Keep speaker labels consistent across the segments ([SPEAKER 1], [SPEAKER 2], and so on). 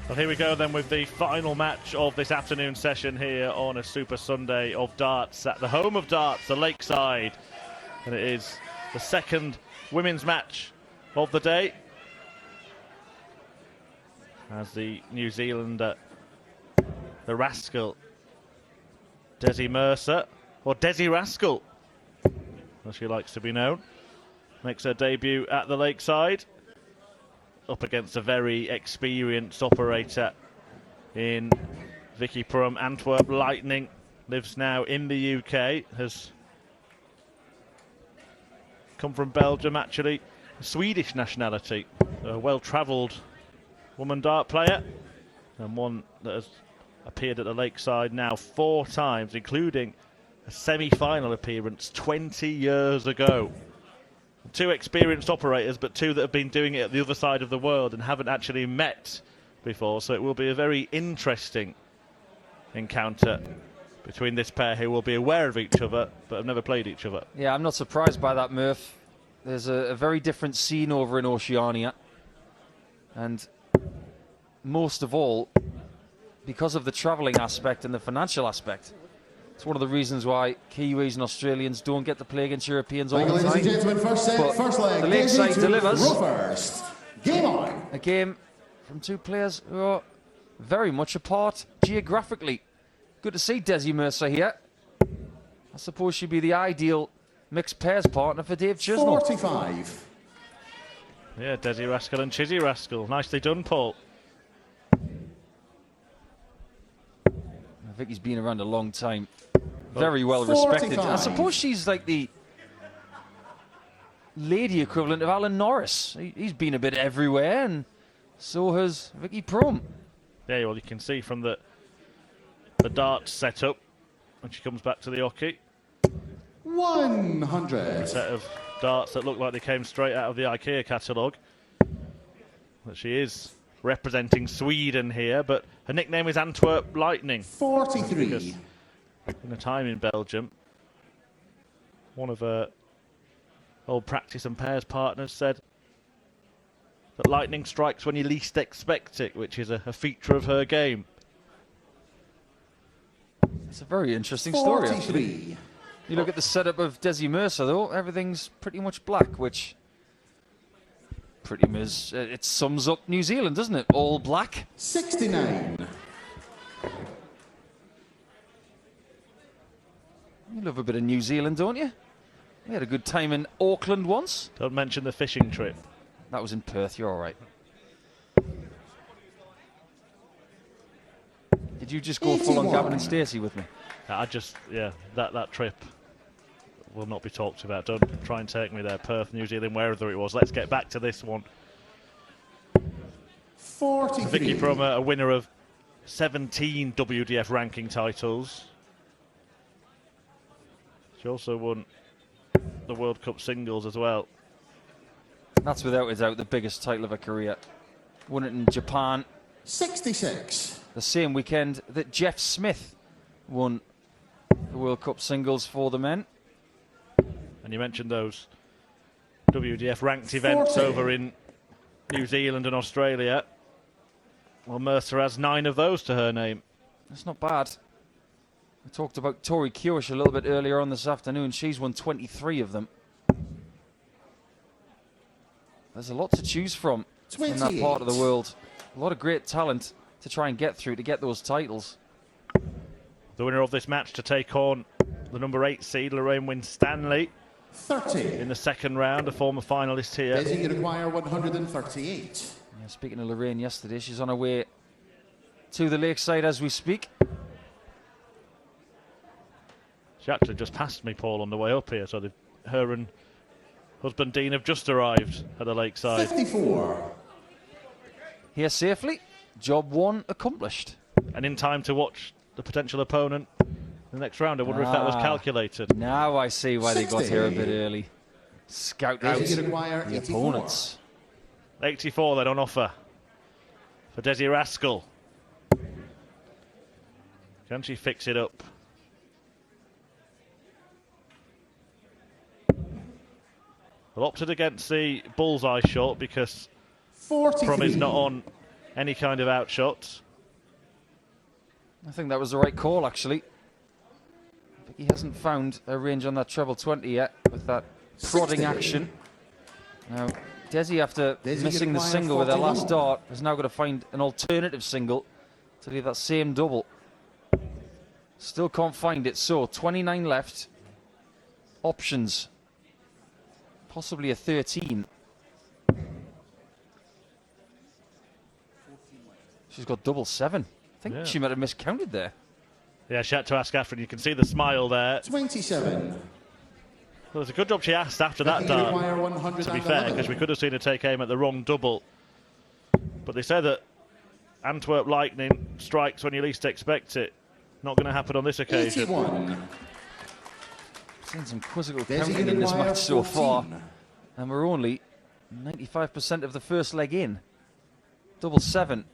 [SPEAKER 1] Well, here we go then with the final match of this afternoon session here on a Super Sunday of darts at the home of darts, the Lakeside. And it is the second women's match of the day, as the New Zealander, the Rascal, Desi Mercer, or Desi Rascal, as she likes to be known, makes her debut at the Lakeside, up against a very experienced operator in Vicky Pruim. Antwerp Lightning, lives now in the UK, has come from Belgium actually, Swedish nationality, a well-travelled woman dart player, and one that has appeared at the Lakeside now 4 times, including a semi-final appearance 20 years ago. 2 experienced operators, but 2 that have been doing it at the other side of the world and haven't actually met before, so it will be a very interesting encounter between this pair, who will be aware of each other but have never played each other.
[SPEAKER 2] Yeah, I'm not surprised by that, Murph. There's a very different scene over in Oceania, and most of all because of the travelling aspect and the financial aspect. It's one of the reasons why Kiwis and Australians don't get to play against Europeans all the time.
[SPEAKER 3] Ladies and gentlemen, first set, first leg.
[SPEAKER 2] The Lakeside delivers
[SPEAKER 3] first. Game on.
[SPEAKER 2] a game from 2 players who are very much apart geographically. Good to see Desi Mercer here. I suppose she'd be the ideal mixed pairs partner for Dave Chisnell.
[SPEAKER 3] 45.
[SPEAKER 1] Yeah, Desi Rascal and Chizzy Rascal. Nicely done, Paul.
[SPEAKER 2] Vicky's been around a long time. Very well respected.
[SPEAKER 3] 45.
[SPEAKER 2] I suppose she's like the lady equivalent of Alan Norris. He's been a bit everywhere, and so has Vicky Pruim.
[SPEAKER 1] Yeah, well, you can see from the darts setup when she comes back to the hockey.
[SPEAKER 3] 100.
[SPEAKER 1] A set of darts that look like they came straight out of the IKEA catalogue. But she is representing Sweden here, but her nickname is Antwerp Lightning.
[SPEAKER 3] 43.
[SPEAKER 1] Because in a time in Belgium, one of her old practice and pairs partners said that lightning strikes when you least expect it, which is a feature of her game.
[SPEAKER 2] It's a very interesting story,
[SPEAKER 3] 43.
[SPEAKER 2] actually. You look at the setup of Desi Mercer, though, everything's pretty much black, which pretty much it sums up New Zealand, doesn't it? All black.
[SPEAKER 3] 69.
[SPEAKER 2] You love a bit of New Zealand, don't you? We had a good time in Auckland once.
[SPEAKER 1] Don't mention the fishing trip.
[SPEAKER 2] That was in Perth, you're all right. Did you just go full on
[SPEAKER 3] 81.
[SPEAKER 2] Gavin and Stacey with me?
[SPEAKER 1] Yeah, that trip will not be talked about. Don't try and take me there. Perth, New Zealand, wherever it was. Let's get back to this one.
[SPEAKER 3] 43.
[SPEAKER 1] Vicky Pruim, a winner of 17 WDF ranking titles. She also won the World Cup singles as well.
[SPEAKER 2] That's without a doubt the biggest title of her career. Won it in Japan
[SPEAKER 3] 66.
[SPEAKER 2] the same weekend that Jeff Smith won the World Cup singles for the men.
[SPEAKER 1] And you mentioned those WDF ranked events
[SPEAKER 3] 40.
[SPEAKER 1] over in New Zealand and Australia. Well, Mercer has 9 of those to her name.
[SPEAKER 2] That's not bad. We talked about Tori Kiosh a little bit earlier on this afternoon. She's won 23 of them. There's a lot to choose from in that part of the world. A lot of great talent to try and get through to get those titles.
[SPEAKER 1] The winner of this match to take on the number 8 seed, Lorraine Winstanley,
[SPEAKER 3] 30.
[SPEAKER 1] in the second round, a former finalist here.
[SPEAKER 3] Desi, you require 138.
[SPEAKER 2] Yeah, speaking of Lorraine yesterday, she's on her way to the Lakeside as we speak.
[SPEAKER 1] She actually just passed me, Paul, on the way up here, so her and husband Dean have just arrived at the Lakeside.
[SPEAKER 3] 54.
[SPEAKER 2] Here safely, job 1 accomplished.
[SPEAKER 1] And in time to watch the potential opponent in the next round. I wonder if that was calculated.
[SPEAKER 2] Now I see why they got
[SPEAKER 3] 60.
[SPEAKER 2] here a bit early. Scout out
[SPEAKER 3] Desi, you require
[SPEAKER 2] the
[SPEAKER 3] 84.
[SPEAKER 2] opponents.
[SPEAKER 1] 84 then on offer for Desi Rascal. Can she fix it up? Well, opted against the bullseye shot because
[SPEAKER 3] 43.
[SPEAKER 1] Pruim is not on any kind of outshot.
[SPEAKER 2] I think that was the right call, actually. Vicky hasn't found her range on that treble 20 yet with that prodding
[SPEAKER 3] 60.
[SPEAKER 2] action. Now, Desi, after
[SPEAKER 3] Desi
[SPEAKER 2] missing the
[SPEAKER 3] require
[SPEAKER 2] single with her
[SPEAKER 3] 41.
[SPEAKER 2] last dart, has now got to find an alternative single to leave that same double. Still can't find it, so 29 left. Options. Possibly a 13. She's got double 7. I think she might have miscounted there.
[SPEAKER 1] Yeah, she had to ask after, and you can see the smile there.
[SPEAKER 3] 27.
[SPEAKER 1] Well, it's a good job she asked after that
[SPEAKER 3] Vicky
[SPEAKER 1] dart,
[SPEAKER 3] require
[SPEAKER 1] to be
[SPEAKER 3] 111.
[SPEAKER 1] fair, because we could have seen her take aim at the wrong double. But they say that Antwerp lightning strikes when you least expect it. Not going to happen on this occasion.
[SPEAKER 3] 81.
[SPEAKER 2] Seen some quizzical
[SPEAKER 3] Desi
[SPEAKER 2] counting in this
[SPEAKER 3] require
[SPEAKER 2] match so far,
[SPEAKER 3] 14.
[SPEAKER 2] and we're only 95% of the first leg in. Double 7.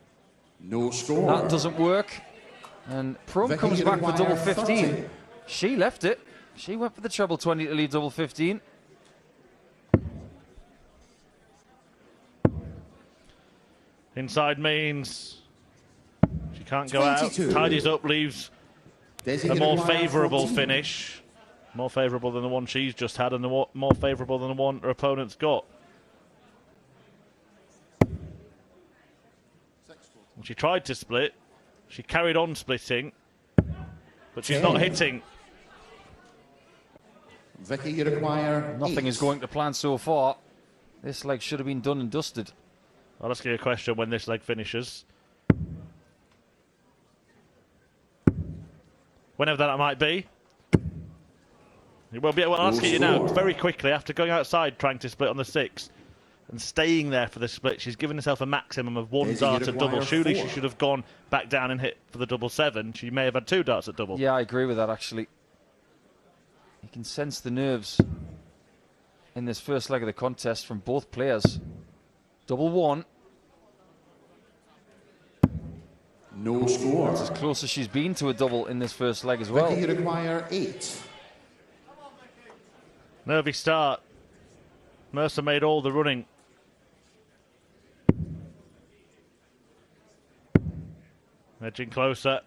[SPEAKER 3] No score.
[SPEAKER 2] That doesn't work. And Pruim
[SPEAKER 3] Vicky
[SPEAKER 2] comes back for double
[SPEAKER 3] require
[SPEAKER 2] 15.
[SPEAKER 3] 30.
[SPEAKER 2] She left it. She went for the treble 20 to leave double 15.
[SPEAKER 1] Inside means she can't go
[SPEAKER 3] 22.
[SPEAKER 1] out. Tidies up, leaves
[SPEAKER 3] Desi
[SPEAKER 1] a more
[SPEAKER 3] require
[SPEAKER 1] favourable
[SPEAKER 3] 14.
[SPEAKER 1] finish. More favourable than the one she's just had, and more favourable than the one her opponent's got. She tried to split. She carried on splitting, but she's not hitting.
[SPEAKER 3] Vicky, you require
[SPEAKER 2] Nothing
[SPEAKER 3] 8.
[SPEAKER 2] is going to plan so far. This leg should have been done and dusted.
[SPEAKER 1] I'll ask you a question when this leg finishes. Whenever that might be. Well, I'll ask you now, very quickly, after going outside trying to split on the 6 and staying there for the split, she's given herself a maximum of 1
[SPEAKER 3] Desi,
[SPEAKER 1] dart
[SPEAKER 3] you
[SPEAKER 1] at double.
[SPEAKER 3] require
[SPEAKER 1] Surely
[SPEAKER 3] 4.
[SPEAKER 1] she should have gone back down and hit for the double 7. She may have had 2 darts at double.
[SPEAKER 2] Yeah, I agree with that, actually. You can sense the nerves in this first leg of the contest from both players. Double 1.
[SPEAKER 3] No score.
[SPEAKER 2] That's as close as she's been to a double in this first leg as well.
[SPEAKER 3] Vicky, you require 8.
[SPEAKER 1] Nervy start. Mercer made all the running. Edging closer.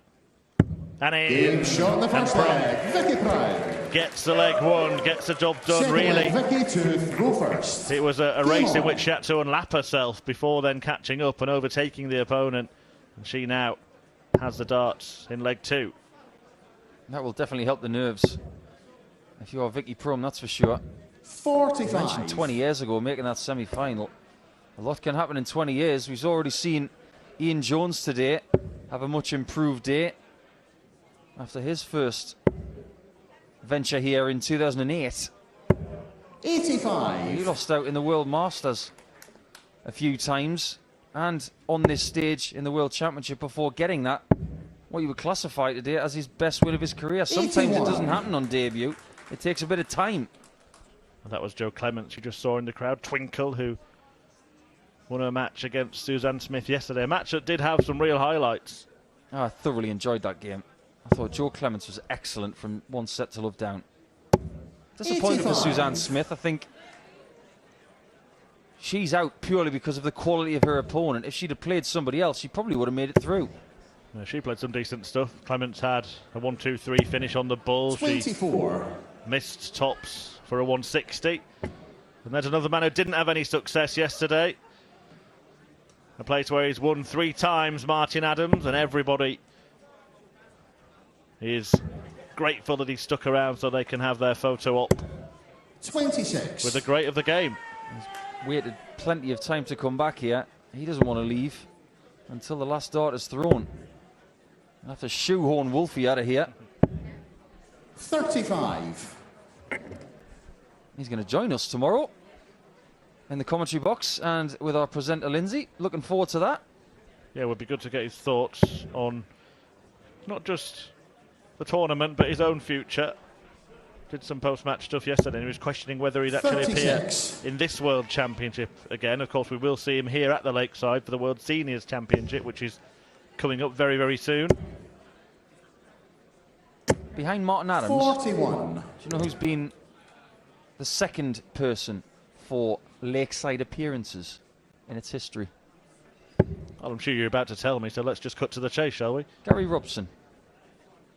[SPEAKER 1] And
[SPEAKER 3] Game
[SPEAKER 1] in.
[SPEAKER 3] shot in the first
[SPEAKER 1] And
[SPEAKER 3] leg. Vicky Pruim.
[SPEAKER 1] Gets the leg won, gets the job done,
[SPEAKER 3] Second
[SPEAKER 1] really.
[SPEAKER 3] leg, Vicky to throw first.
[SPEAKER 1] It was a
[SPEAKER 3] Game
[SPEAKER 1] race in
[SPEAKER 3] on.
[SPEAKER 1] which she had to unlap herself before then catching up and overtaking the opponent. And she now has the darts in leg 2.
[SPEAKER 2] That will definitely help the nerves. If you are Vicky Pruim, that's for sure.
[SPEAKER 3] 45.
[SPEAKER 2] Mentioned 20 years ago, making that semi-final. A lot can happen in 20 years. We've already seen Ian Jones today have a much improved day after his first venture here in 2008.
[SPEAKER 3] 85.
[SPEAKER 2] He lost out in the World Masters a few times and on this stage in the World Championship before getting that, what you would classify today as his best win of his career. Sometimes
[SPEAKER 3] 81.
[SPEAKER 2] it doesn't happen on debut. It takes a bit of time.
[SPEAKER 1] And that was Jo Clements you just saw in the crowd. Twinkle, who won her match against Suzanne Smith yesterday. A match that did have some real highlights.
[SPEAKER 2] Oh, I thoroughly enjoyed that game. I thought Jo Clements was excellent from 1 set to love down. Disappointed for
[SPEAKER 3] 85.
[SPEAKER 2] Suzanne Smith. I think she's out purely because of the quality of her opponent. If she'd have played somebody else, she probably would have made it through.
[SPEAKER 1] Yeah, she played some decent stuff. Clements had a 1-2-3 finish on the bull.
[SPEAKER 3] 24.
[SPEAKER 1] She missed tops for a 160. And there's another man who didn't have any success yesterday. A place where he's won 3 times, Martin Adams, and everybody is grateful that he stuck around so they can have their photo op
[SPEAKER 3] 26.
[SPEAKER 1] with the great of the game.
[SPEAKER 2] Waited plenty of time to come back here. He doesn't want to leave until the last dart is thrown. I'll have to shoehorn Wolfie out of here.
[SPEAKER 3] 35.
[SPEAKER 2] He's going to join us tomorrow in the commentary box and with our presenter Lindsay. Looking forward to that.
[SPEAKER 1] Yeah, it would be good to get his thoughts on not just the tournament, but his own future. Did some post-match stuff yesterday, and he was questioning whether he'd actually
[SPEAKER 3] 36.
[SPEAKER 1] appear in this World Championship again. Of course, we will see him here at the Lakeside for the World Seniors Championship, which is coming up very, very soon.
[SPEAKER 2] Behind Martin Adams,
[SPEAKER 3] 41.
[SPEAKER 2] do you know who's been the second person for Lakeside appearances in its history?
[SPEAKER 1] Well, I'm sure you're about to tell me, so let's just cut to the chase, shall we?
[SPEAKER 2] Gary Robson.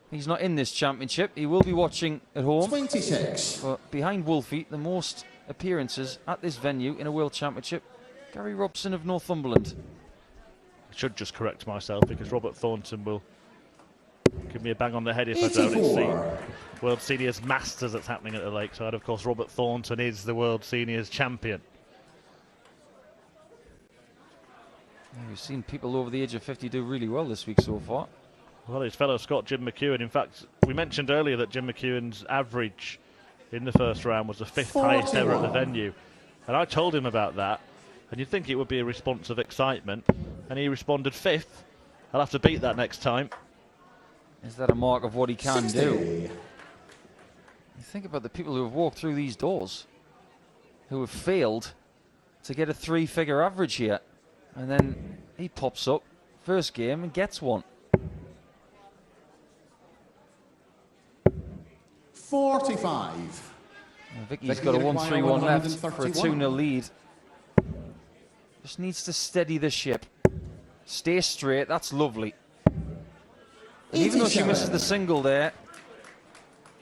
[SPEAKER 2] He's not in this championship. He will be watching at home.
[SPEAKER 3] 26.
[SPEAKER 2] But behind Wolfie, the most appearances at this venue in a World Championship, Gary Robson of Northumberland.
[SPEAKER 1] I should just correct myself because Robert Thornton will give me a bang on the head if I don't.
[SPEAKER 3] 84.
[SPEAKER 1] It's the World Seniors Masters that's happening at the Lakeside. Of course, Robert Thornton is the World Seniors champion.
[SPEAKER 2] Yeah, we've seen people over the age of 50 do really well this week so far.
[SPEAKER 1] Well, his fellow Scot, Jim McEwen. In fact, we mentioned earlier that Jim McEwen's average in the first round was the 5th highest ever at the venue. And I told him about that. And you'd think it would be a response of excitement. And he responded 5th. I'll have to beat that next time.
[SPEAKER 2] Is that a mark of what he can
[SPEAKER 3] 60.
[SPEAKER 2] do? You think about the people who have walked through these doors, who have failed to get a 3-figure average here. And then he pops up, first game, and gets one.
[SPEAKER 3] 45.
[SPEAKER 2] Vicky's got a 1-3-1 left for a 2-0 lead. Just needs to steady the ship. Stay straight, that's lovely. And even though she misses the single there,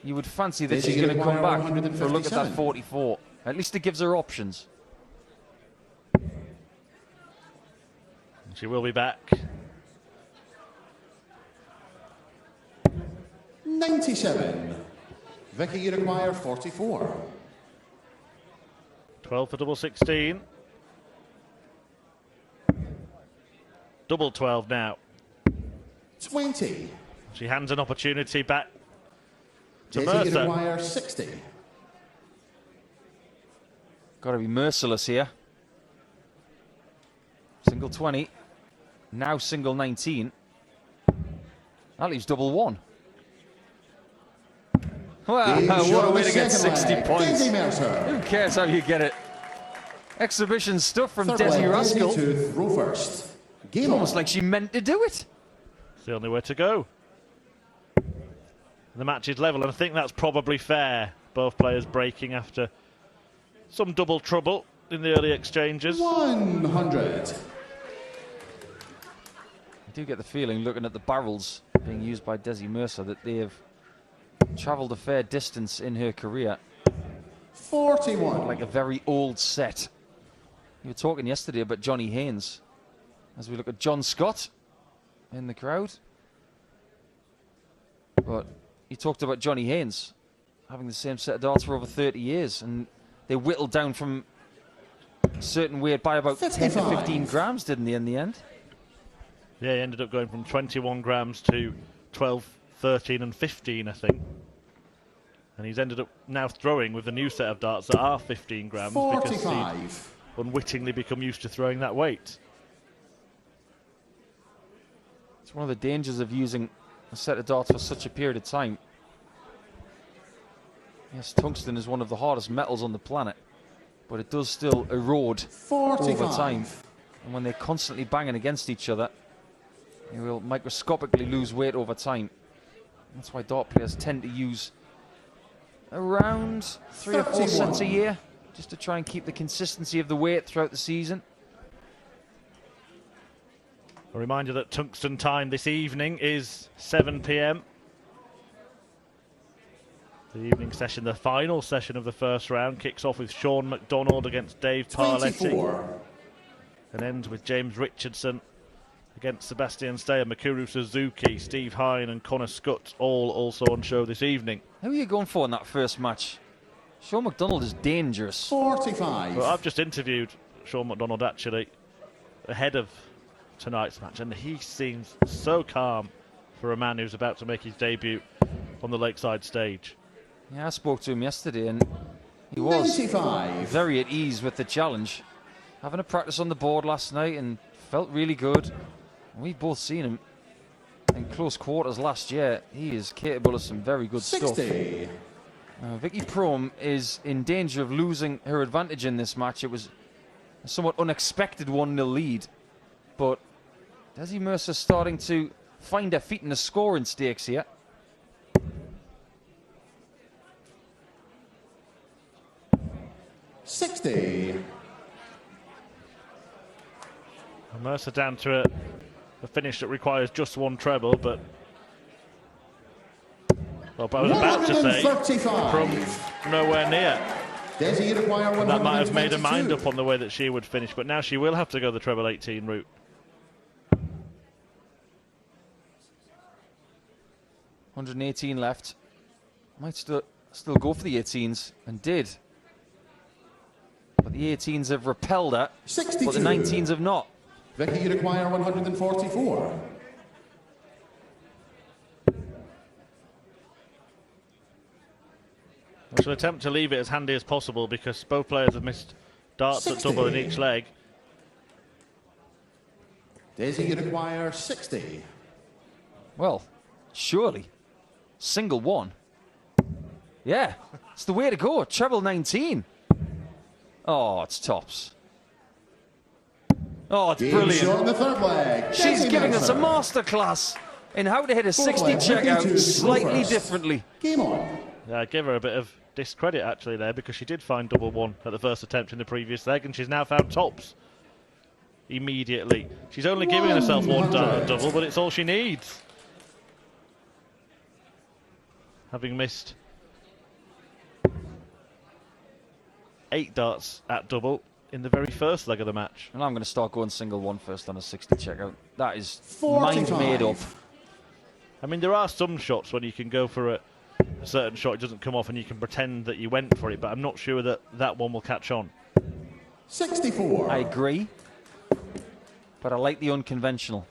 [SPEAKER 2] you would fancy that she's going to come back for a look at that 44. At least it gives her options.
[SPEAKER 1] She will be back.
[SPEAKER 3] 97. Vicky, you require 44.
[SPEAKER 1] 12 for double 16. Double 12 now.
[SPEAKER 3] 20.
[SPEAKER 1] She hands an opportunity back to
[SPEAKER 3] Desi, you
[SPEAKER 1] Mercer.
[SPEAKER 3] require 60.
[SPEAKER 2] Got to be merciless here. Single 20. Now single 19. That leaves double 1. Wow, what a way to get 60 points.
[SPEAKER 3] Desi Mercer.
[SPEAKER 2] Who cares how you get it? Exhibition stuff from
[SPEAKER 3] Third
[SPEAKER 2] Desi
[SPEAKER 3] leg,
[SPEAKER 2] Rascal.
[SPEAKER 3] to row first. Game
[SPEAKER 2] It's almost
[SPEAKER 3] on.
[SPEAKER 2] like she meant to do it.
[SPEAKER 1] It's the only way to go. The match is level, and I think that's probably fair. Both players breaking after some double trouble in the early exchanges.
[SPEAKER 3] 100.
[SPEAKER 2] I do get the feeling, looking at the barrels being used by Desi Mercer, that they have travelled a fair distance in her career.
[SPEAKER 3] 41.
[SPEAKER 2] Like a very old set. You were talking yesterday about Johnny Haynes. As we look at John Scott in the crowd. But you talked about Johnny Haynes having the same set of darts for over 30 years, and they whittled down from a certain weight by about 10 to
[SPEAKER 3] 55.
[SPEAKER 2] 15 grams, didn't they, in the end?
[SPEAKER 1] Yeah, he ended up going from 21 grams to 12, 13 and 15, I think. And he's ended up now throwing with the new set of darts that are 15 grams because he
[SPEAKER 3] 45.
[SPEAKER 1] unwittingly become used to throwing that weight.
[SPEAKER 2] It's one of the dangers of using a set of darts for such a period of time. Yes, tungsten is one of the hardest metals on the planet, but it does still erode
[SPEAKER 3] 45.
[SPEAKER 2] over time. And when they're constantly banging against each other, you will microscopically lose weight over time. That's why dart players tend to use around 3 or 4
[SPEAKER 3] 31.
[SPEAKER 2] sets a year, just to try and keep the consistency of the weight throughout the season.
[SPEAKER 1] A reminder that tungsten time this evening is 7 p.m. The evening session, the final session of the first round, kicks off with Sean McDonald against Dave Parletti
[SPEAKER 3] 24.
[SPEAKER 1] and ends with James Richardson against Sebastian Steyer, Mikuru Suzuki, Steve Hine and Connor Scott, all also on show this evening.
[SPEAKER 2] Who are you going for in that first match? Sean McDonald is dangerous.
[SPEAKER 3] 45.
[SPEAKER 1] Well, I've just interviewed Sean McDonald actually ahead of tonight's match, and he seems so calm for a man who's about to make his debut on the Lakeside stage.
[SPEAKER 2] Yeah, I spoke to him yesterday, and he was
[SPEAKER 3] 95.
[SPEAKER 2] very at ease with the challenge. Having a practice on the board last night and felt really good. We've both seen him in close quarters last year. He is capable of some very good
[SPEAKER 3] 60.
[SPEAKER 2] stuff. Vicky Pruim is in danger of losing her advantage in this match. It was a somewhat unexpected 1-0 lead, but Desi Mercer starting to find her feet in the scoring stakes here.
[SPEAKER 1] Mercer down to a finish that requires just one treble, but... Well, but I was about to say,
[SPEAKER 3] 135.
[SPEAKER 1] Pruim nowhere near.
[SPEAKER 3] Desi, you require
[SPEAKER 1] That might have made her mind
[SPEAKER 3] 122.
[SPEAKER 1] up on the way that she would finish, but now she will have to go the treble 18 route.
[SPEAKER 2] $118 left. Might still go for the 18s, and did. But the 18s have repelled her,
[SPEAKER 3] 62.
[SPEAKER 2] but the 19s have not.
[SPEAKER 3] Vicky, you require 144.
[SPEAKER 1] I shall attempt to leave it as handy as possible because both players have missed darts
[SPEAKER 3] 60.
[SPEAKER 1] at double in each leg.
[SPEAKER 3] Desi, you require 60.
[SPEAKER 2] Well, surely. Single one. Yeah, it's the way to go. Treble 19. Oh, it's tops. Oh, it's
[SPEAKER 3] Game
[SPEAKER 2] brilliant.
[SPEAKER 3] short in the third leg.
[SPEAKER 2] She's
[SPEAKER 3] Desi
[SPEAKER 2] giving us a
[SPEAKER 3] Mercer.
[SPEAKER 2] masterclass in how to hit a 60
[SPEAKER 3] leg,
[SPEAKER 2] checkout
[SPEAKER 3] 52,
[SPEAKER 2] slightly
[SPEAKER 3] first.
[SPEAKER 2] differently.
[SPEAKER 3] Game on.
[SPEAKER 1] Yeah, I give her a bit of discredit actually there because she did find double one at the first attempt in the previous leg, and she's now found tops immediately. She's only giving herself one dart at double, but it's all she needs. Having missed 8 darts at double in the very first leg of the match.
[SPEAKER 2] And I'm going to start going single one first on a 60 checkout. That is
[SPEAKER 3] 45.
[SPEAKER 2] mind made up.
[SPEAKER 1] I mean, there are some shots when you can go for a certain shot, it doesn't come off, and you can pretend that you went for it, but I'm not sure that that one will catch on.
[SPEAKER 3] 64.
[SPEAKER 2] I agree, but I like the unconventional.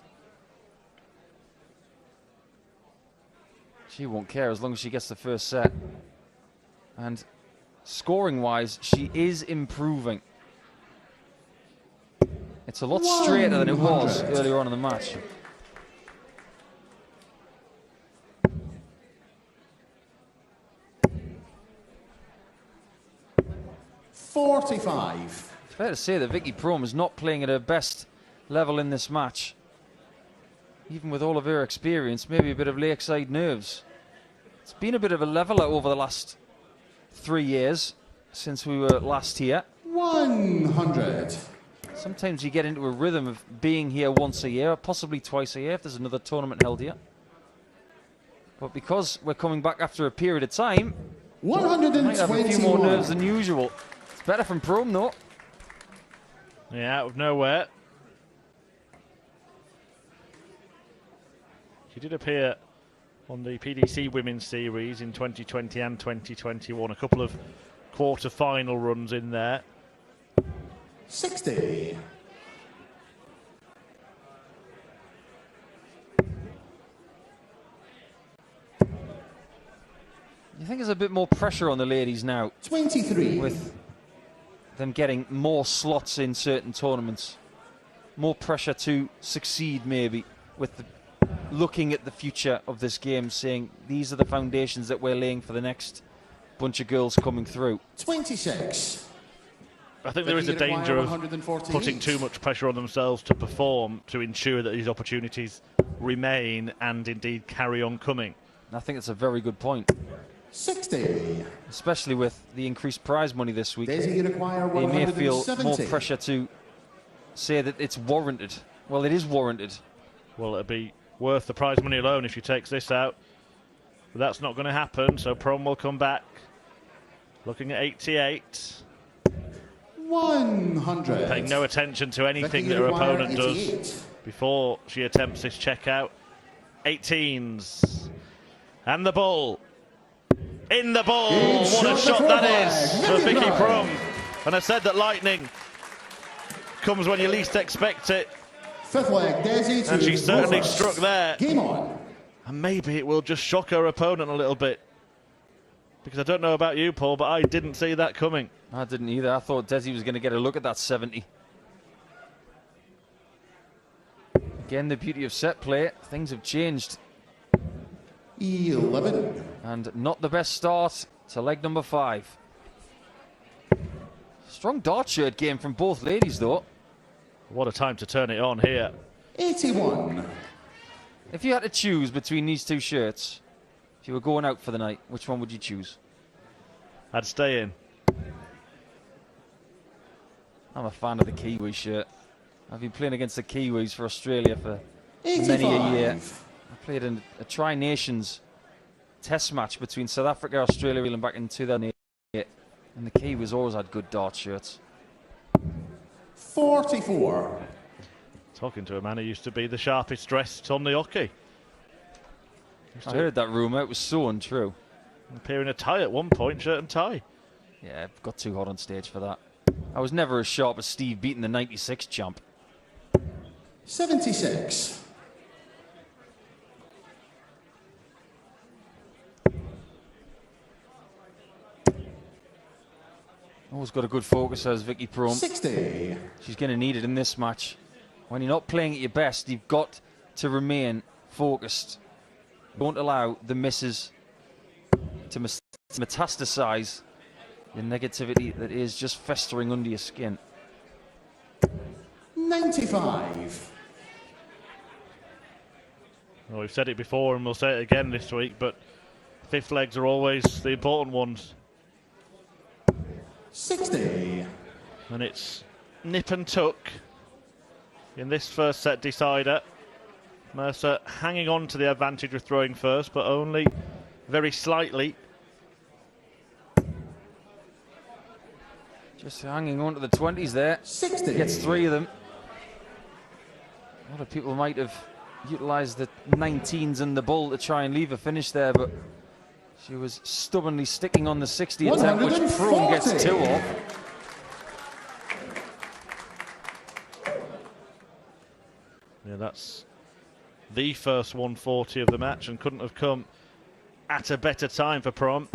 [SPEAKER 2] She won't care as long as she gets the first set. And scoring-wise, she is improving. It's a lot straighter than it was
[SPEAKER 3] 100.
[SPEAKER 2] earlier on in the match.
[SPEAKER 3] $45.
[SPEAKER 2] Fair to say that Vicky Pruim is not playing at her best level in this match. Even with all of her experience, maybe a bit of lakeside nerves. It's been a bit of a leveler over the last 3 years since we were last here.
[SPEAKER 3] 100.
[SPEAKER 2] Sometimes you get into a rhythm of being here once a year, possibly twice a year if there's another tournament held here. But because we're coming back after a period of time, we might have a few more nerves
[SPEAKER 3] 121.
[SPEAKER 2] than usual. It's better from Pruim though.
[SPEAKER 1] Yeah, out of nowhere. She did appear on the PDC Women's Series in 2020 and 2021. A couple of quarter-final runs in there.
[SPEAKER 3] 60.
[SPEAKER 2] You think there's a bit more pressure on the ladies now
[SPEAKER 3] 23.
[SPEAKER 2] with them getting more slots in certain tournaments? More pressure to succeed maybe with the looking at the future of this game, saying these are the foundations that we're laying for the next bunch of girls coming through.
[SPEAKER 3] 26.
[SPEAKER 1] I think there is a danger of putting too much pressure on themselves to perform to ensure that these opportunities remain and indeed carry on coming.
[SPEAKER 2] And I think it's a very good point,
[SPEAKER 3] 60.
[SPEAKER 2] especially with the increased prize money this week.
[SPEAKER 3] Desi, you require
[SPEAKER 2] They may feel
[SPEAKER 3] 170.
[SPEAKER 2] more pressure to say that it's warranted. Well, it is warranted.
[SPEAKER 1] Well, it'd be worth the prize money alone if she takes this out. But that's not going to happen, so Pruim will come back. Looking at 88.
[SPEAKER 3] 100.
[SPEAKER 1] Paying no attention to anything
[SPEAKER 3] Vicky,
[SPEAKER 1] that
[SPEAKER 3] you
[SPEAKER 1] her
[SPEAKER 3] require
[SPEAKER 1] opponent does
[SPEAKER 3] 88.
[SPEAKER 1] before she attempts this checkout. 18s. And the ball. In the ball.
[SPEAKER 3] It's
[SPEAKER 1] What a
[SPEAKER 3] shot
[SPEAKER 1] shot
[SPEAKER 3] the
[SPEAKER 1] that
[SPEAKER 3] flag.
[SPEAKER 1] is for
[SPEAKER 3] Vicky
[SPEAKER 1] Vicky
[SPEAKER 3] Pruim.
[SPEAKER 1] Pruim. And I said that lightning comes when you least expect it.
[SPEAKER 3] Fifth leg, Desi to
[SPEAKER 1] And she certainly
[SPEAKER 3] go first.
[SPEAKER 1] struck there.
[SPEAKER 3] Game on.
[SPEAKER 1] And maybe it will just shock her opponent a little bit. Because I don't know about you, Paul, but I didn't see that coming.
[SPEAKER 2] I didn't either. I thought Desi was going to get a look at that 70. Again, the beauty of set play. Things have changed.
[SPEAKER 3] 11.
[SPEAKER 2] And not the best start to leg number 5. Strong dart shirt game from both ladies, though.
[SPEAKER 1] What a time to turn it on here.
[SPEAKER 3] 81.
[SPEAKER 2] If you had to choose between these two shirts, if you were going out for the night, which one would you choose?
[SPEAKER 1] I'd stay in.
[SPEAKER 2] I'm a fan of the Kiwi shirt. I've been playing against the Kiwis for Australia for
[SPEAKER 3] 85.
[SPEAKER 2] many a year. I played in a Tri-Nations test match between South Africa, Australia, England back in 2008. And the Kiwis always had good dart shirts.
[SPEAKER 3] 44.
[SPEAKER 1] Talking to a man who used to be the sharpest dressed on the hockey.
[SPEAKER 2] I heard that rumour. It was so untrue.
[SPEAKER 1] Appear in a tie at one point, shirt and tie.
[SPEAKER 2] Yeah, got too hot on stage for that. I was never as sharp as Steve beating the 96 champ.
[SPEAKER 3] 76.
[SPEAKER 2] Always got a good focus as Vicky Pruim.
[SPEAKER 3] 60.
[SPEAKER 2] She's going to need it in this match. When you're not playing at your best, you've got to remain focused. Don't allow the misses to metastasize the negativity that is just festering under your skin.
[SPEAKER 3] 95.
[SPEAKER 1] Well, we've said it before and we'll say it again this week, but fifth legs are always the important ones.
[SPEAKER 3] 60.
[SPEAKER 1] And it's nip and tuck in this first set decider. Mercer hanging on to the advantage with throwing first, but only very slightly.
[SPEAKER 2] Just hanging on to the 20s there.
[SPEAKER 3] 60.
[SPEAKER 2] Gets 3 of them. A lot of people might have utilised the 19s and the bull to try and leave a finish there, but she was stubbornly sticking on the 60 attempt, which Pruim gets 2 off.
[SPEAKER 1] Yeah, that's the first 140 of the match and couldn't have come at a better time for Pruim.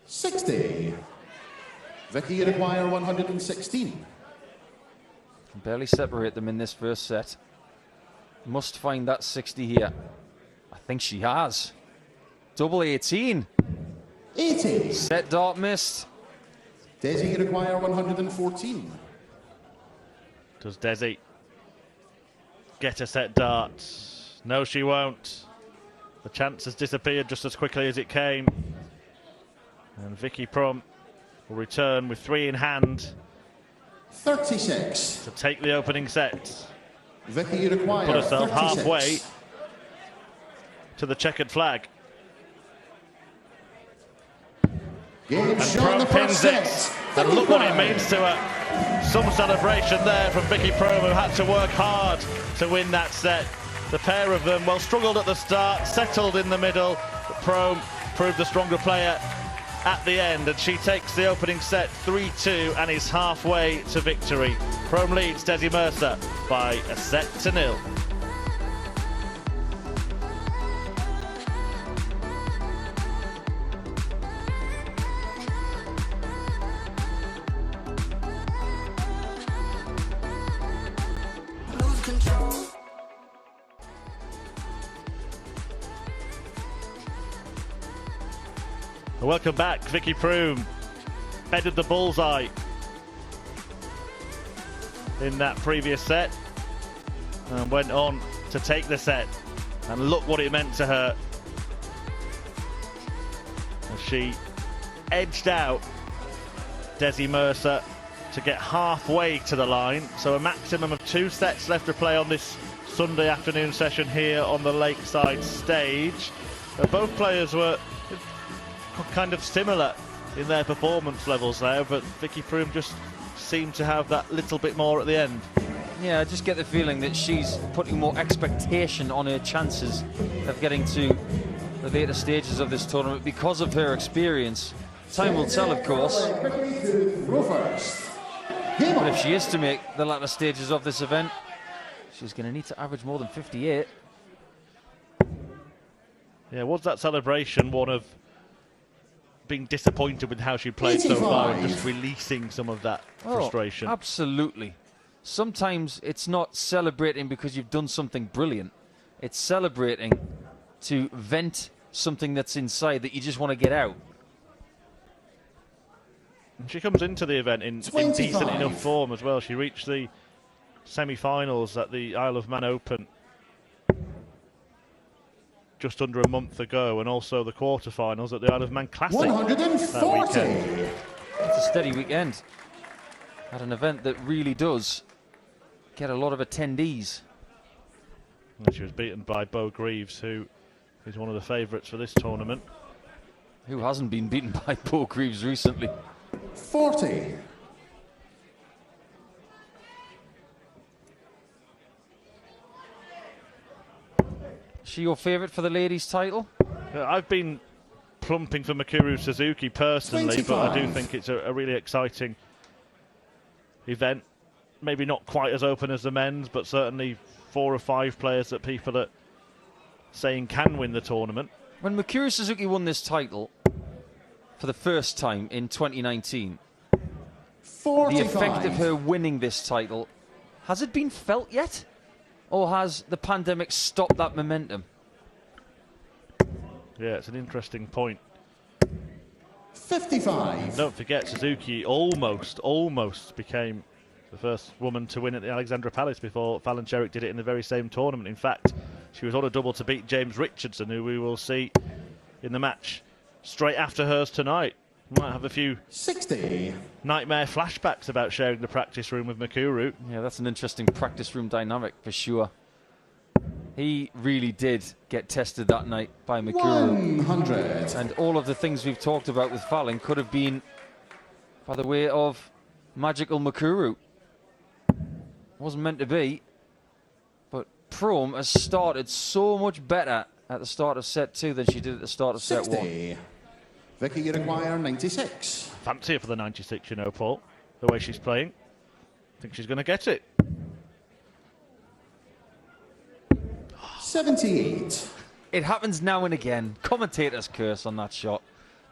[SPEAKER 3] 60. Vicky require 116.
[SPEAKER 2] Can barely separate them in this first set. Must find that 60 here. I think she has. Double 18.
[SPEAKER 3] 80.
[SPEAKER 2] Set dart missed.
[SPEAKER 3] Desi require 114.
[SPEAKER 1] Does Desi get a set dart? No, she won't. The chance has disappeared just as quickly as it came. And Vicky Pruim will return with 3 in hand
[SPEAKER 3] 36.
[SPEAKER 1] to take the opening set.
[SPEAKER 3] Vicky require
[SPEAKER 1] Put herself
[SPEAKER 3] 36.
[SPEAKER 1] halfway to the checkered flag.
[SPEAKER 3] Game
[SPEAKER 1] And
[SPEAKER 3] shot the
[SPEAKER 1] Pruim
[SPEAKER 3] first
[SPEAKER 1] pins it.
[SPEAKER 3] set.
[SPEAKER 1] And look what it
[SPEAKER 3] 55.
[SPEAKER 1] means to her. Some celebration there from Vicky Pruim, who had to work hard to win that set. The pair of them, well, struggled at the start, settled in the middle. But Pruim proved the stronger player at the end, and she takes the opening set 3-2 and is halfway to victory. Pruim leads Desi Mercer by a set to 0. Welcome back, Vicky Pruim. Headed the bullseye in that previous set and went on to take the set. And look what it meant to her as she edged out Desi Mercer to get halfway to the line. So a maximum of 2 sets left to play on this Sunday afternoon session here on the Lakeside stage. Both players were kind of similar in their performance levels there, but Vicky Pruim just seemed to have that little bit more at the end.
[SPEAKER 2] Yeah, I just get the feeling that she's putting more expectation on her chances of getting to the later stages of this tournament because of her experience. Time will tell, of course. But if she is to make the latter stages of this event, she's going to need to average more than 58.
[SPEAKER 1] Yeah, was that celebration one of being disappointed with how she played so far and just releasing some of that frustration?
[SPEAKER 2] Absolutely. Sometimes it's not celebrating because you've done something brilliant. It's celebrating to vent something that's inside that you just want to get out.
[SPEAKER 1] And she comes into the event in decent enough form as well. She reached the semi-finals at the Isle of Man Open just under a month ago, and also the quarterfinals at the Isle of Man Classic
[SPEAKER 3] 140.
[SPEAKER 1] that weekend.
[SPEAKER 2] It's a steady weekend. at an event that really does get a lot of attendees.
[SPEAKER 1] And she was beaten by Bo Greaves, who is one of the favourites for this tournament.
[SPEAKER 2] Who hasn't been beaten by Bo Greaves recently?
[SPEAKER 3] 40.
[SPEAKER 2] Is she your favourite for the ladies' title?
[SPEAKER 1] I've been plumping for Mikuru Suzuki personally, but I do
[SPEAKER 3] 25.
[SPEAKER 1] think it's a really exciting event. Maybe not quite as open as the men's, but certainly 4 or 5 players that people are saying can win the tournament.
[SPEAKER 2] When Mikuru Suzuki won this title for the first time in 2019,
[SPEAKER 3] 45.
[SPEAKER 2] the effect of her winning this title, has it been felt yet? Or has the pandemic stopped that momentum?
[SPEAKER 1] Yeah, it's an interesting point.
[SPEAKER 3] 55.
[SPEAKER 1] Don't forget, Suzuki almost became the first woman to win at the Alexandra Palace before Fallon Sherrick did it in the very same tournament. In fact, she was on a double to beat James Richardson, who we will see in the match straight after hers tonight. Might have a few
[SPEAKER 3] 60.
[SPEAKER 1] nightmare flashbacks about sharing the practice room with Mikuru.
[SPEAKER 2] Yeah, that's an interesting practice room dynamic for sure. He really did get tested that night by Mikuru.
[SPEAKER 3] 100.
[SPEAKER 2] And all of the things we've talked about with Fallon could have been by the way of magical Mikuru. Wasn't meant to be. But Pruim has started so much better at the start of set 2 than she did at the start of set 1.
[SPEAKER 3] 60. Vicky, you require 96.
[SPEAKER 1] Fancy her for the 96, you know, Paul, the way she's playing. I think she's going to get it.
[SPEAKER 3] 78.
[SPEAKER 2] It happens now and again. Commentator's curse on that shot.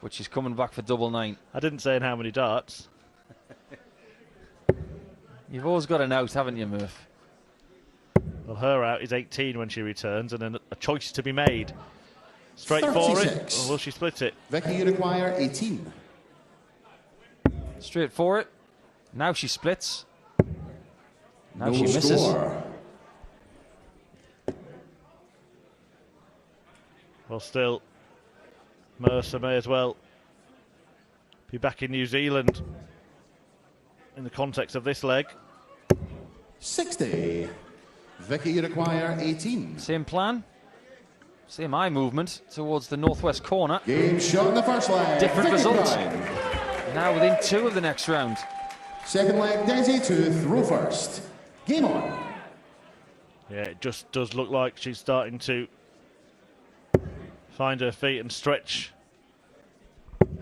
[SPEAKER 2] But she's coming back for double 9.
[SPEAKER 1] I didn't say in how many darts.
[SPEAKER 2] You've always got an out, haven't you, Murph?
[SPEAKER 1] Well, her out is 18 when she returns, and then a choice to be made. Straight for it,
[SPEAKER 3] 36.
[SPEAKER 1] or will she split it?
[SPEAKER 3] Vicky, you require 18.
[SPEAKER 2] Straight for it. Now she splits. Now
[SPEAKER 3] No
[SPEAKER 2] she misses.
[SPEAKER 3] score.
[SPEAKER 1] Well, still, Mercer may as well be back in New Zealand in the context of this leg.
[SPEAKER 3] 60. Vicky, you require 18.
[SPEAKER 2] Same plan. Same eye movement towards the northwest corner.
[SPEAKER 3] Game shot in the first leg.
[SPEAKER 2] Different
[SPEAKER 3] Vicky
[SPEAKER 2] result.
[SPEAKER 3] Pruim.
[SPEAKER 2] Now within 2 of the next round.
[SPEAKER 3] Second leg, Desi to throw first. Game on.
[SPEAKER 1] Yeah, it just does look like she's starting to find her feet and stretch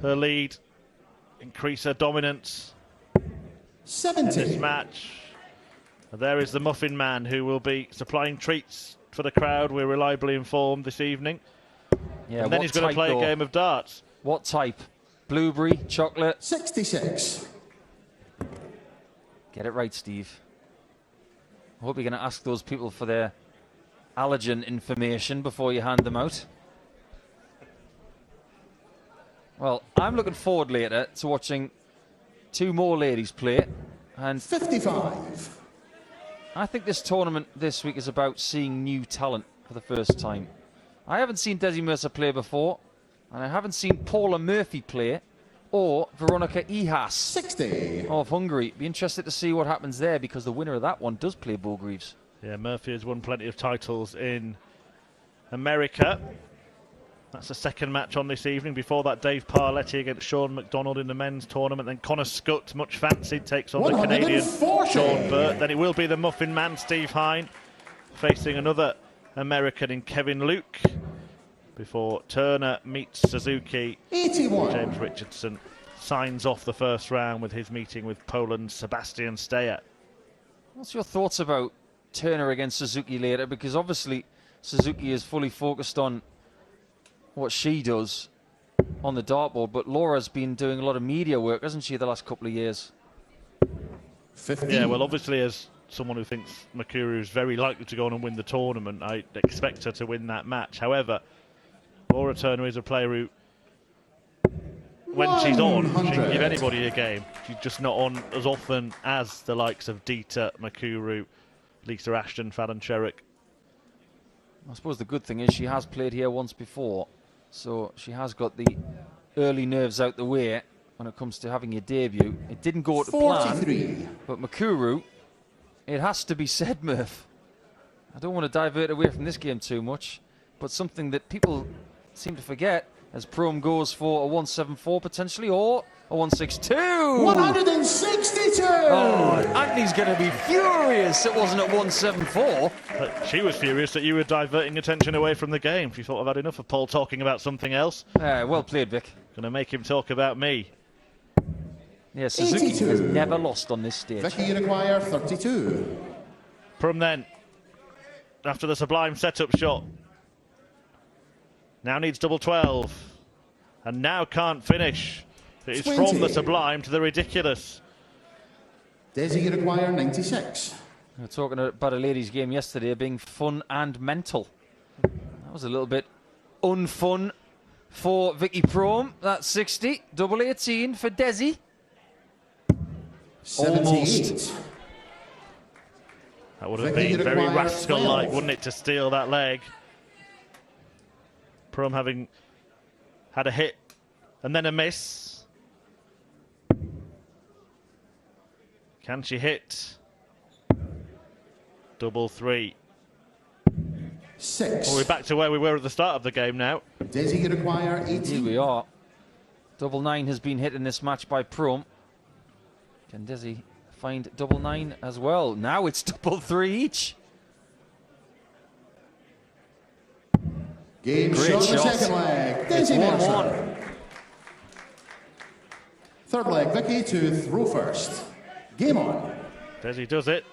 [SPEAKER 1] her lead, increase her dominance in this
[SPEAKER 3] 70.
[SPEAKER 1] match. And there is the Muffin Man, who will be supplying treats for the crowd, we're reliably informed this evening.
[SPEAKER 2] Yeah,
[SPEAKER 1] And then
[SPEAKER 2] what
[SPEAKER 1] he's going to
[SPEAKER 2] type,
[SPEAKER 1] play
[SPEAKER 2] though?
[SPEAKER 1] a game of darts.
[SPEAKER 2] What type? Blueberry, chocolate?
[SPEAKER 3] 66.
[SPEAKER 2] Get it right, Steve. I hope you're going to ask those people for their allergen information before you hand them out. Well, I'm looking forward later to watching 2 more ladies play. And
[SPEAKER 3] 55.
[SPEAKER 2] I think this tournament this week is about seeing new talent for the first time. I haven't seen Desi Mercer play before, and I haven't seen Paula Murphy play, or Veronika Ihas
[SPEAKER 3] 60.
[SPEAKER 2] of Hungary. Be interested to see what happens there, because the winner of that one does play Bo Greaves.
[SPEAKER 1] Yeah, Murphy has won plenty of titles in America. That's the second match on this evening. Before that, Dave Parletti against Sean McDonald in the men's tournament. Then Connor Scutt, much fancied, takes on the Canadian
[SPEAKER 3] 140.
[SPEAKER 1] Sean Burt. Then it will be the Muffin Man, Steve Hine, facing another American in Kevin Luke. Before Turner meets Suzuki,
[SPEAKER 3] 81.
[SPEAKER 1] James Richardson signs off the first round with his meeting with Poland's Sebastian Steyer.
[SPEAKER 2] What's your thoughts about Turner against Suzuki later? Because obviously Suzuki is fully focused on what she does on the dartboard, but Laura's been doing a lot of media work, hasn't she, the last couple of years?
[SPEAKER 3] 15.
[SPEAKER 1] Yeah, well, obviously, as someone who thinks Mikuru is very likely to go on and win the tournament, I expect her to win that match. However, Laura Turner is a player who, when she's on, she can give anybody a game. She's just not on as often as the likes of Dita, Mikuru, Lisa Ashton, Fallon Sherrick.
[SPEAKER 2] I suppose the good thing is she has played here once before, so she has got the early nerves out the way. when it comes to having your debut. It didn't go to
[SPEAKER 3] 43.
[SPEAKER 2] plan, but Makuru, it has to be said, Murph. I don't want to divert away from this game too much, but something that people seem to forget as Pruim goes for a 174 potentially, or a 162.
[SPEAKER 3] 162!
[SPEAKER 2] Oh, Anthony's going to be furious it wasn't at 174.
[SPEAKER 1] But she was furious that you were diverting attention away from the game. She thought I've had enough of Paul talking about something else.
[SPEAKER 2] Well played, Vic.
[SPEAKER 1] Going to make him talk about me.
[SPEAKER 2] Yeah, Suzuki
[SPEAKER 3] 82.
[SPEAKER 2] has never lost on this stage.
[SPEAKER 3] Vicky, you require 32.
[SPEAKER 1] Pruim then, after the sublime setup shot, now needs double 12, and now can't finish. It is
[SPEAKER 3] 20.
[SPEAKER 1] from the sublime to the ridiculous.
[SPEAKER 3] Desi, you require 96.
[SPEAKER 2] We were talking about a ladies' game yesterday being fun and mental. That was a little bit unfun for Vicky Pruim. That's 60, double 18 for Desi.
[SPEAKER 3] 78.
[SPEAKER 1] That would have
[SPEAKER 3] Vicky,
[SPEAKER 1] been
[SPEAKER 3] you
[SPEAKER 1] very
[SPEAKER 3] require
[SPEAKER 1] rascal-like,
[SPEAKER 3] 12.
[SPEAKER 1] wouldn't it, to steal that leg? Pruim having had a hit and then a miss. Can she hit? Double 3.
[SPEAKER 3] 6.
[SPEAKER 1] Well, we're back to where we were at the start of the game now.
[SPEAKER 3] Desi, you require 18.
[SPEAKER 2] Here we are. Double 9 has been hit in this match by Pruim. Can Desi find double 9 as well? Now it's double 3 each.
[SPEAKER 3] Game
[SPEAKER 2] Great
[SPEAKER 3] shot, the
[SPEAKER 2] shot.
[SPEAKER 3] second leg.
[SPEAKER 2] It's
[SPEAKER 3] Desi
[SPEAKER 2] 1-1.
[SPEAKER 3] Mercer. Third leg, Vicky to throw first. Game on.
[SPEAKER 1] Desi does it.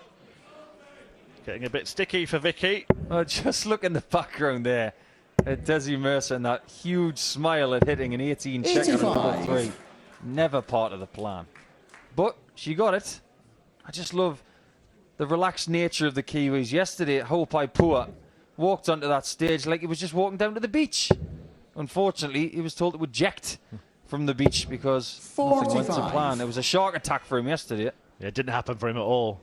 [SPEAKER 1] Getting a bit sticky for Vicky.
[SPEAKER 2] Oh, just look in the background there at Desi Mercer and that huge smile at hitting an 18 checker at double
[SPEAKER 3] 85.
[SPEAKER 2] 3. Never part of the plan. But she got it. I just love the relaxed nature of the Kiwis. Yesterday at Hope I Poor walked onto that stage like he was just walking down to the beach. Unfortunately, he was told it would eject from the beach because nothing went to
[SPEAKER 3] 45.
[SPEAKER 2] plan. There was a shark attack for him yesterday.
[SPEAKER 1] Yeah, it didn't happen for him at all.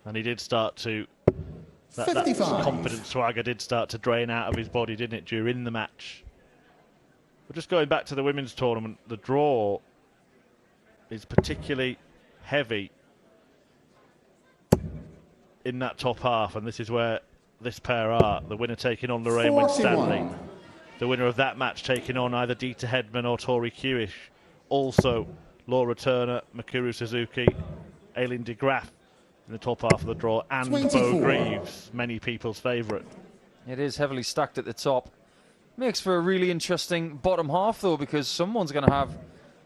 [SPEAKER 1] And he did start to... That
[SPEAKER 3] 55.
[SPEAKER 1] confident swagger did start to drain out of his body, didn't it, during the match? But just going back to the women's tournament, the draw is particularly heavy in that top half, and this is where this pair are. The winner taking on Lorraine
[SPEAKER 3] 41.
[SPEAKER 1] Winstanley. The winner of that match taking on either Dieter Hedman or Tori Kewish. Also, Laura Turner, Makuru Suzuki, Aileen de Graaf in the top half of the draw, and
[SPEAKER 3] 24.
[SPEAKER 1] Bo Greaves, many people's favourite.
[SPEAKER 2] It is heavily stacked at the top. Makes for a really interesting bottom half, though, because someone's going to have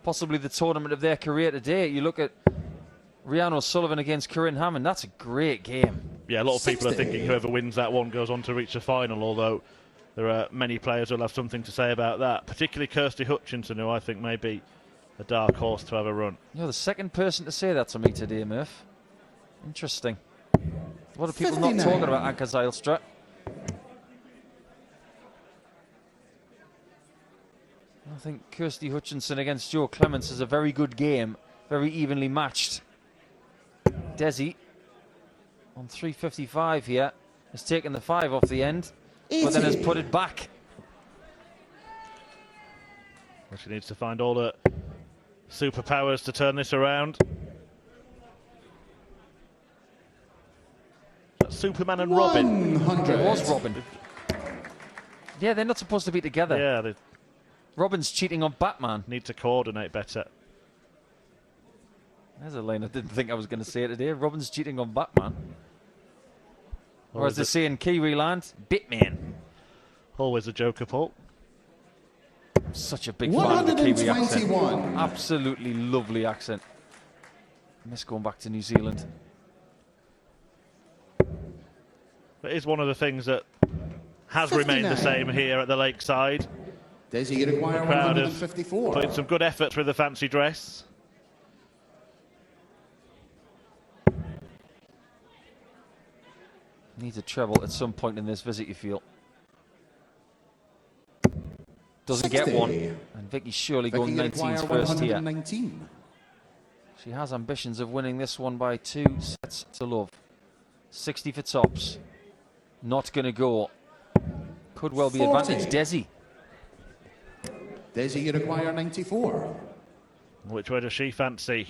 [SPEAKER 2] possibly the tournament of their career today. You look at Rhiannon O'Sullivan against Corinne Hammond. That's a great game.
[SPEAKER 1] Yeah, a lot of people are
[SPEAKER 3] 60.
[SPEAKER 1] thinking whoever wins that one goes on to reach the final, although there are many players who will have something to say about that, particularly Kirsty Hutchinson, who I think may be a dark horse to have a run.
[SPEAKER 2] You're the second person to say that to me today, Murph. Interesting. A lot of people
[SPEAKER 3] 59.
[SPEAKER 2] not talking about Anka Zylstra. I think Kirsty Hutchinson against Joe Clements is a very good game, very evenly matched. Desi on 355 here has taken the 5 off the end, but then has
[SPEAKER 3] 80.
[SPEAKER 2] put it back.
[SPEAKER 1] Well, she needs to find all the superpowers to turn this around. That's Superman and Robin.
[SPEAKER 3] 100.
[SPEAKER 2] It was Robin. Yeah, they're not supposed to be together.
[SPEAKER 1] Yeah, they
[SPEAKER 2] Robin's cheating on Batman.
[SPEAKER 1] need to coordinate better.
[SPEAKER 2] There's a line I didn't think I was going to say today. Robin's cheating on Batman. Or as they say in Kiwi land, Bitman.
[SPEAKER 1] Always a joker, Paul.
[SPEAKER 2] Such a big fan of the Kiwi accent.
[SPEAKER 3] 121.
[SPEAKER 2] Absolutely lovely accent. I miss going back to New Zealand.
[SPEAKER 1] It is one of the things that has remained the
[SPEAKER 3] 59.
[SPEAKER 1] same here at the Lakeside.
[SPEAKER 3] Desi, you require
[SPEAKER 1] The crowd have
[SPEAKER 3] 154.
[SPEAKER 1] put in some good efforts with the fancy dress.
[SPEAKER 2] Needs a treble at some point in this visit, you feel. Doesn't
[SPEAKER 3] 60.
[SPEAKER 2] get one. And Vicky's surely
[SPEAKER 3] Vicky,
[SPEAKER 2] going
[SPEAKER 3] you
[SPEAKER 2] 19's
[SPEAKER 3] require
[SPEAKER 2] first here.
[SPEAKER 3] 119.
[SPEAKER 2] She has ambitions of winning this one by 2 sets to love. 60 for tops. Not going to go. Could well be
[SPEAKER 3] 40.
[SPEAKER 2] advantage Desi.
[SPEAKER 3] Desi, you require 94.
[SPEAKER 1] Which way does she fancy?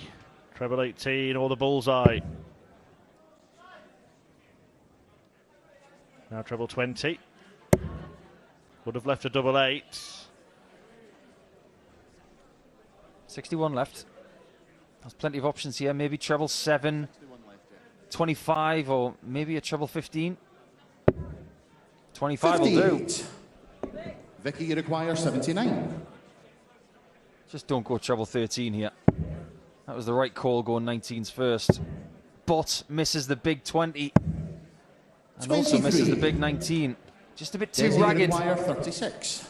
[SPEAKER 1] Treble 18 or the bullseye? Now treble 20. Would have left a double 8.
[SPEAKER 2] 61 left. There's plenty of options here. Maybe treble 7, 25, or maybe a treble 15. 25 will do.
[SPEAKER 3] Vicky, you require 79.
[SPEAKER 2] Just don't go treble 13 here. That was the right call, going 19s first. But misses the big 20. And also misses the big 19. Just a bit too ragged.
[SPEAKER 3] 36.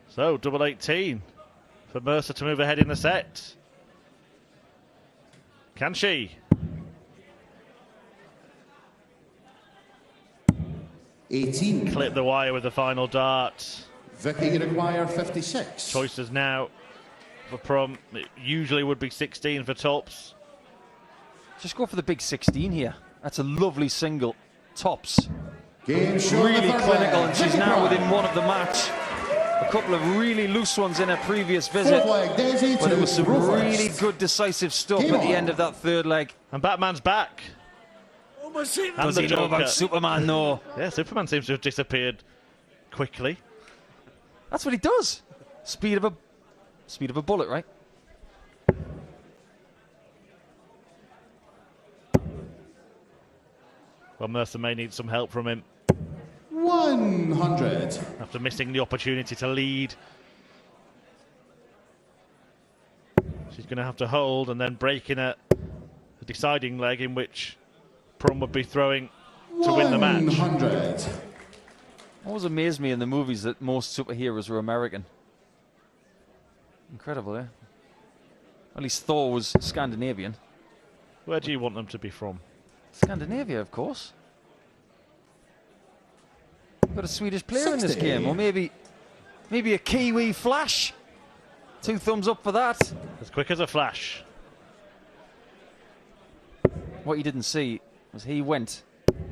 [SPEAKER 1] So, double 18 for Mercer to move ahead in the set. Can she? Clip the wire with the final dart.
[SPEAKER 3] Vicky, you require 56.
[SPEAKER 1] Choices now for Pruim. It usually would be 16 for tops.
[SPEAKER 2] Just go for the big 16 here. That's a lovely single. Tops.
[SPEAKER 3] Game
[SPEAKER 2] Really clinical, and she's now within one of the match. A couple of really loose ones in her previous visit, but it was some really good decisive stuff at the end of that third leg.
[SPEAKER 1] And Batman's back.
[SPEAKER 2] Does he know about Superman? No.
[SPEAKER 1] Yeah, Superman seems to have disappeared quickly.
[SPEAKER 2] That's what he does. Speed of a bullet, right?
[SPEAKER 1] Well, Mercer may need some help from him
[SPEAKER 3] 100.
[SPEAKER 1] after missing the opportunity to lead. She's going to have to hold and then break in a deciding leg in which Pruim would be throwing to win the match.
[SPEAKER 3] 100.
[SPEAKER 2] Always amazed me in the movies that most superheroes were American. Incredible, eh? At least Thor was Scandinavian.
[SPEAKER 1] Where do you want them to be from?
[SPEAKER 2] Scandinavia, of course. Got a Swedish player in this game, or maybe a Kiwi Flash. 2 thumbs up for that.
[SPEAKER 1] As quick as a flash.
[SPEAKER 2] What you didn't see was he went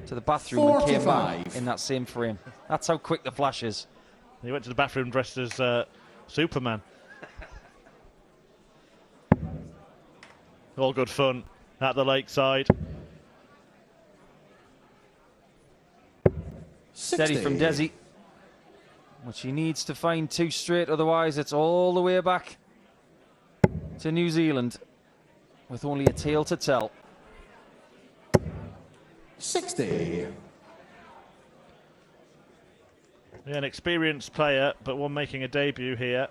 [SPEAKER 2] to the bathroom and came back in that same frame. That's how quick the Flash is.
[SPEAKER 1] He went to the bathroom dressed as Superman. All good fun at the lakeside.
[SPEAKER 2] Steady from Desi. But she needs to find 2 straight, otherwise it's all the way back to New Zealand with only a tale to tell.
[SPEAKER 3] 60.
[SPEAKER 1] Yeah, an experienced player, but one making a debut here.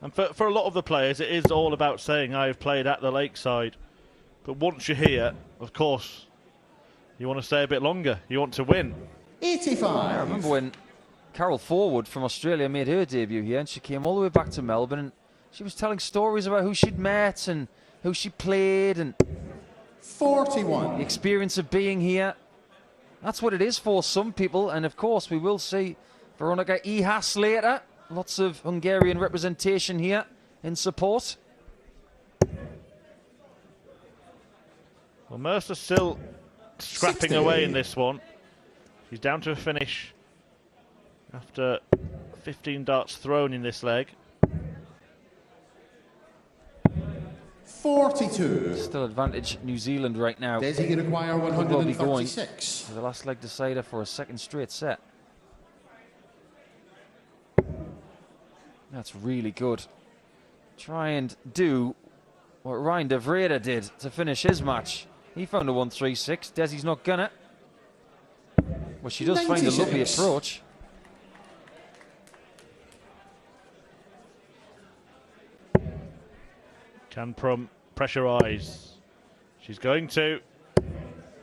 [SPEAKER 1] And for a lot of the players, it is all about saying, I've played at the lakeside. But once you're here, of course, you want to stay a bit longer. You want to win.
[SPEAKER 3] 85.
[SPEAKER 2] I remember when Carol Forward from Australia made her debut here, and she came all the way back to Melbourne, and she was telling stories about who she'd met and who she played and
[SPEAKER 3] 41.
[SPEAKER 2] the experience of being here. That's what it is for some people, and of course we will see Veronica Ihas later. Lots of Hungarian representation here in support.
[SPEAKER 1] Well, Mercer's still scrapping
[SPEAKER 3] 60.
[SPEAKER 1] away in this one. She's down to a finish after 15 darts thrown in this leg.
[SPEAKER 3] 42.
[SPEAKER 2] Still advantage New Zealand right now.
[SPEAKER 3] Desi, you require
[SPEAKER 2] Could well be going
[SPEAKER 3] 136.
[SPEAKER 2] to the last leg decider for a second straight set. That's really good. Try and do what Ryan de Vrede did to finish his match. He found a 136. Desi's not gonna. Well, she does find a lovely
[SPEAKER 3] 96.
[SPEAKER 2] approach.
[SPEAKER 1] Can Pruim pressurise? She's going to.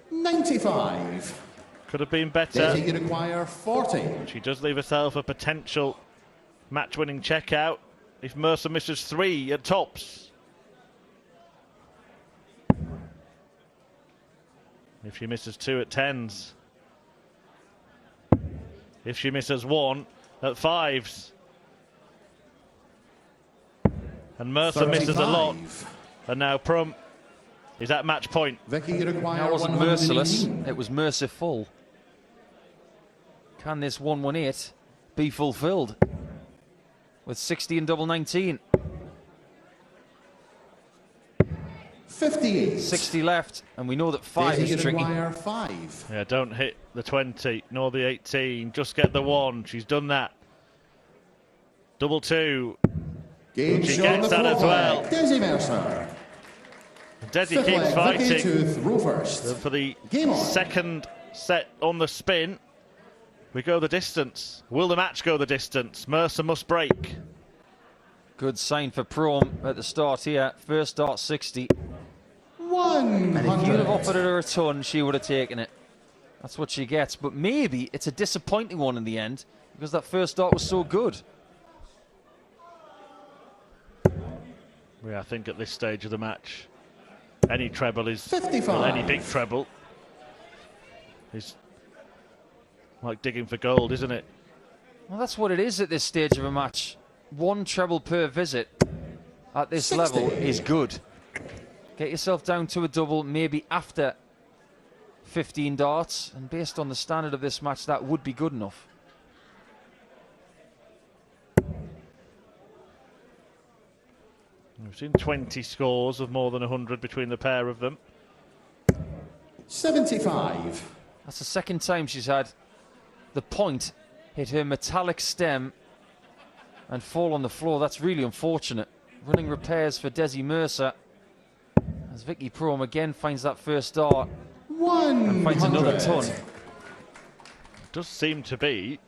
[SPEAKER 3] 95.
[SPEAKER 1] Could have been better.
[SPEAKER 3] Desi, you require 40.
[SPEAKER 1] She does leave herself a potential match-winning checkout if Mercer misses 3 at tops. If she misses 2 at 10s. If she misses 1 at 5s. And Mercer misses a lot. And now Pruim is at match point.
[SPEAKER 3] Vicky, you require
[SPEAKER 2] That wasn't
[SPEAKER 3] 118.
[SPEAKER 2] merciless, it was merciful. Can this 118 be fulfilled? with 60 and double 19.
[SPEAKER 3] 58.
[SPEAKER 2] 60 left, and we know that 5
[SPEAKER 3] Desi
[SPEAKER 2] is tricky.
[SPEAKER 3] Maguire, 5.
[SPEAKER 1] Yeah, don't hit the 20 nor the 18. Just get the 1. She's done that. Double 2.
[SPEAKER 3] Game
[SPEAKER 1] She
[SPEAKER 3] show
[SPEAKER 1] gets
[SPEAKER 3] the
[SPEAKER 1] that as well.
[SPEAKER 3] Desi Mercer.
[SPEAKER 1] Desi
[SPEAKER 3] Fifth
[SPEAKER 1] keeps
[SPEAKER 3] leg, Vicky
[SPEAKER 1] fighting
[SPEAKER 3] to throw first.
[SPEAKER 1] for the
[SPEAKER 3] Game on.
[SPEAKER 1] second set on the spin. We go the distance. Will the match go the distance? Mercer must break.
[SPEAKER 2] Good sign for Pruim at the start here. First start 60.
[SPEAKER 3] 100.
[SPEAKER 2] And if you'd have offered her a ton, she would have taken it. That's what she gets. But maybe it's a disappointing one in the end because that first start was so good.
[SPEAKER 1] Yeah, I think at this stage of the match, any treble is
[SPEAKER 3] 55.
[SPEAKER 1] well, any big treble is like digging for gold, isn't it?
[SPEAKER 2] Well, that's what it is at this stage of a match. One treble per visit at this
[SPEAKER 3] 60.
[SPEAKER 2] level is good. Get yourself down to a double, maybe after 15 darts, and based on the standard of this match, that would be good enough.
[SPEAKER 1] We've seen 20 scores of more than 100 between the pair of them.
[SPEAKER 3] 75.
[SPEAKER 2] That's the second time she's had the point hit her metallic stem and fall on the floor. That's really unfortunate. Running repairs for Desi Mercer as Vicky Pruim again finds that first dart
[SPEAKER 3] 100.
[SPEAKER 2] and finds another ton.
[SPEAKER 1] Does seem to be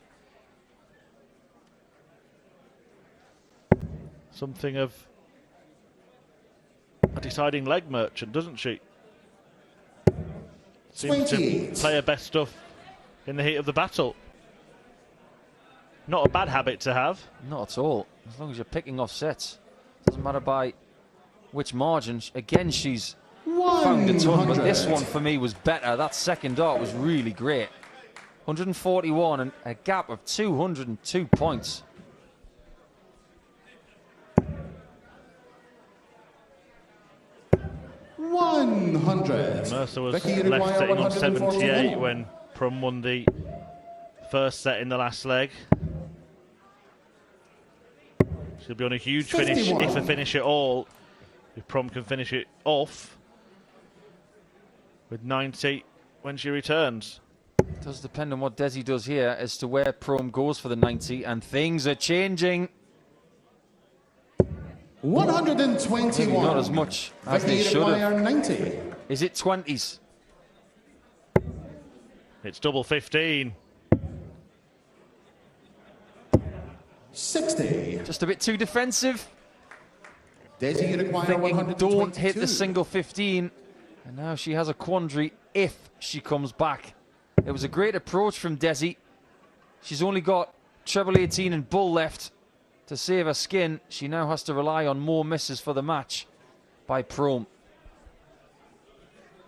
[SPEAKER 1] something of a deciding leg merchant, doesn't she? Seems
[SPEAKER 3] 28.
[SPEAKER 1] to play her best stuff in the heat of the battle. Not a bad habit to have.
[SPEAKER 2] Not at all, as long as you're picking off sets. Doesn't matter by which margin. Again, she's found a ton, but this one for me was better. That second dart was really great. 141 and a gap of 202 points.
[SPEAKER 1] Mercer was left sitting on 78 when Pruim won the first set in the last leg. She'll be on a huge
[SPEAKER 3] 51.
[SPEAKER 1] finish, if a finish at all. If Pruim can finish it off with 90 when she returns.
[SPEAKER 2] It does depend on what Desi does here as to where Pruim goes for the 90, and things are changing.
[SPEAKER 3] 121.
[SPEAKER 2] Maybe not as much as they
[SPEAKER 3] Vicky
[SPEAKER 2] should
[SPEAKER 3] Maguire,
[SPEAKER 2] have.
[SPEAKER 3] 90.
[SPEAKER 2] Is it 20s?
[SPEAKER 1] It's double 15.
[SPEAKER 3] 60.
[SPEAKER 2] Just a bit too defensive.
[SPEAKER 3] Desi Maguire,
[SPEAKER 2] Thinking
[SPEAKER 3] 122.
[SPEAKER 2] don't hit the single 15. And now she has a quandary if she comes back. It was a great approach from Desi. She's only got treble 18 and bull left to save her skin. She now has to rely on more misses for the match by Pruim.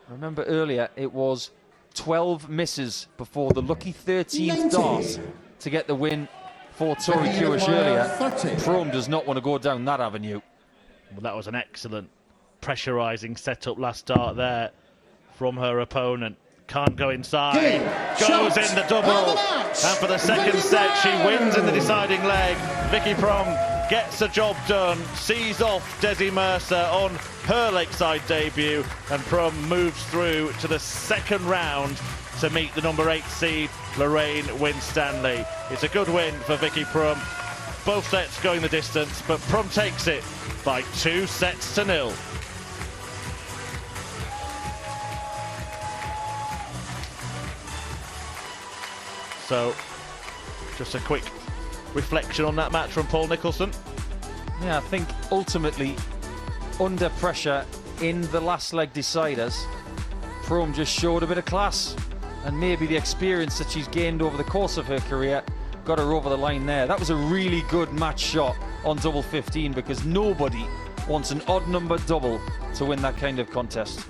[SPEAKER 2] Remember earlier, it was 12 misses before the lucky 13th
[SPEAKER 3] 90.
[SPEAKER 2] dart to get the win for Tori
[SPEAKER 3] Vicky
[SPEAKER 2] Kewish
[SPEAKER 3] Maguire,
[SPEAKER 2] earlier.
[SPEAKER 3] 30.
[SPEAKER 2] Pruim does not want to go down that avenue.
[SPEAKER 1] Well, that was an excellent pressurising setup last start there from her opponent. Can't go inside.
[SPEAKER 3] Game,
[SPEAKER 1] Goes
[SPEAKER 3] shot,
[SPEAKER 1] in the double.
[SPEAKER 3] and the match.
[SPEAKER 1] And for the second
[SPEAKER 3] Vicky
[SPEAKER 1] set, she
[SPEAKER 3] Pruim.
[SPEAKER 1] wins in the deciding leg. Vicky Pruim gets the job done, sees off Desi Mercer on her lakeside debut, and Pruim moves through to the second round to meet the number 8 seed, Lorraine Winstanley. It's a good win for Vicky Pruim. Both sets going the distance, but Pruim takes it by 2-0. So, just a quick reflection on that match from Paul Nicholson.
[SPEAKER 2] Yeah, I think ultimately, under pressure in the last leg deciders, Pruim just showed a bit of class, and maybe the experience that she's gained over the course of her career got her over the line there. That was a really good match shot on double 15 because nobody wants an odd number double to win that kind of contest.